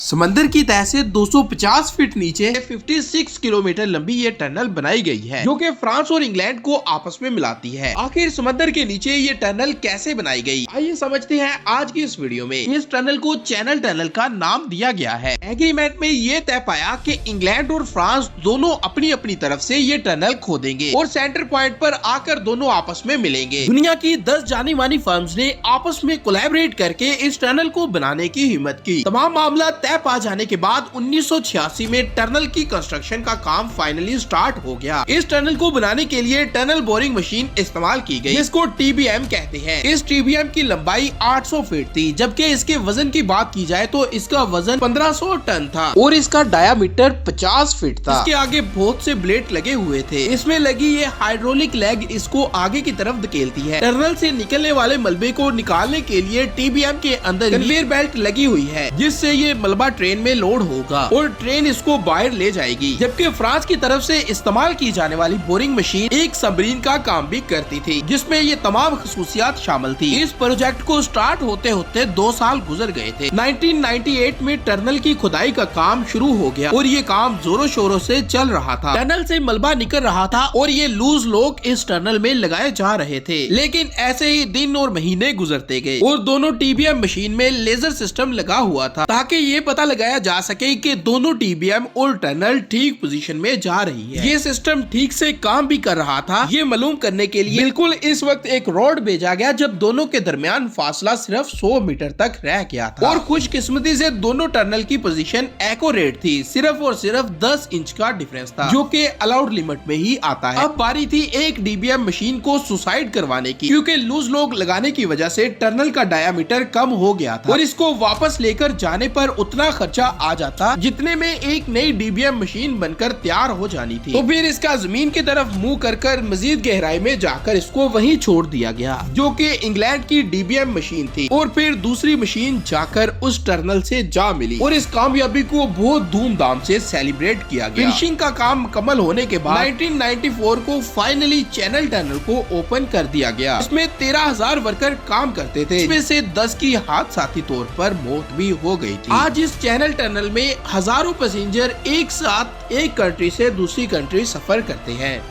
समंदर की तह से 250 फीट नीचे 56 किलोमीटर लंबी ये टनल बनाई गई है, जो कि फ्रांस और इंग्लैंड को आपस में मिलाती है। आखिर समंदर के नीचे ये टनल कैसे बनाई गई, आइए समझते हैं आज की इस वीडियो में। इस टनल को चैनल टनल का नाम दिया गया है। एग्रीमेंट में ये तय पाया कि इंग्लैंड और फ्रांस दोनों अपनी अपनी तरफ से ये टनल खोदेंगे और सेंटर पॉइंट पर आकर दोनों आपस में मिलेंगे। दुनिया की 10 जानी मानी फर्म्स ने आपस में कोलैबोरेट करके इस टनल को बनाने की हिम्मत की। तमाम मामला तय पा जाने के बाद 1986 में टनल की कंस्ट्रक्शन का काम फाइनली स्टार्ट हो गया। इस टनल को बनाने के लिए टनल बोरिंग मशीन इस्तेमाल की गई, जिसको TBM कहते हैं। इस TBM की लंबाई 800 फीट थी, जबकि इसके वजन की बात की जाए तो इसका वजन 1500 टन था और इसका डायामीटर 50 फीट था। इसके आगे बहुत से ब्लेड लगे हुए थे। इसमें लगी ये हाइड्रोलिक लेग इसको आगे की तरफ धकेलती है। टनल से निकलने वाले मलबे को निकालने के लिए TBM के अंदर कन्वेयर बेल्ट लगी हुई है, जिससे ये मलबा ट्रेन में लोड होगा और ट्रेन इसको बाहर ले जाएगी। जबकि फ्रांस की तरफ से इस्तेमाल की जाने वाली बोरिंग मशीन एक सबमरीन का काम भी करती थी, जिसमें ये तमाम खसूसियात शामिल थी। इस प्रोजेक्ट को स्टार्ट होते होते 2 साल गुजर गए थे। 1998 में टनल की खुदाई का काम शुरू हो गया और ये काम जोरों शोरों से चल रहा था। टनल से मलबा निकल रहा था और ये लूज लोग इस टनल में लगाए जा रहे थे। लेकिन ऐसे ही दिन और महीने गुजरते गए और दोनों TBM मशीन में लेजर सिस्टम लगा हुआ था, ताकि ये पता लगाया जा सके कि दोनों TBM और टनल ठीक पोजीशन में जा रही है। ये सिस्टम ठीक से काम भी कर रहा था। ये मालूम करने के लिए बिल्कुल इस वक्त एक रोड भेजा गया जब दोनों के दरमियान फासला सिर्फ 100 मीटर तक रह गया था और खुशकिस्मती से दोनों टनल की पोजीशन एक्यूरेट थी। सिर्फ और सिर्फ 10 इंच का डिफरेंस था, जो कि अलाउड लिमिट में ही आता है। अब बारी थी एक TBM मशीन को सुसाइड करवाने की, क्योंकि लूज लोग लगाने की वजह से टनल का डायामीटर कम हो गया था और इसको वापस लेकर जाने पर उतना खर्चा आ जाता जितने में एक नई TBM मशीन बनकर तैयार हो जानी थी। तो फिर इसका जमीन की तरफ मुंह कर मजीद गहराई में जाकर इसको वहीं छोड़ दिया गया, जो कि इंग्लैंड की TBM मशीन थी। और फिर दूसरी मशीन जाकर उस टनल से जा मिली और इस कामयाबी को बहुत धूमधाम से सेलिब्रेट किया गया। फिनिशिंग का काम मुकम्मल होने के बाद 1994 को फाइनली चैनल टनल को ओपन कर दिया गया। इसमें 13,000 वर्कर काम करते थे, इसमें से 10 की हादसाती तौर पर मौत भी हो गई थी। आज इस चैनल टनल में हजारों पैसेंजर एक साथ एक कंट्री से दूसरी कंट्री सफर करते हैं।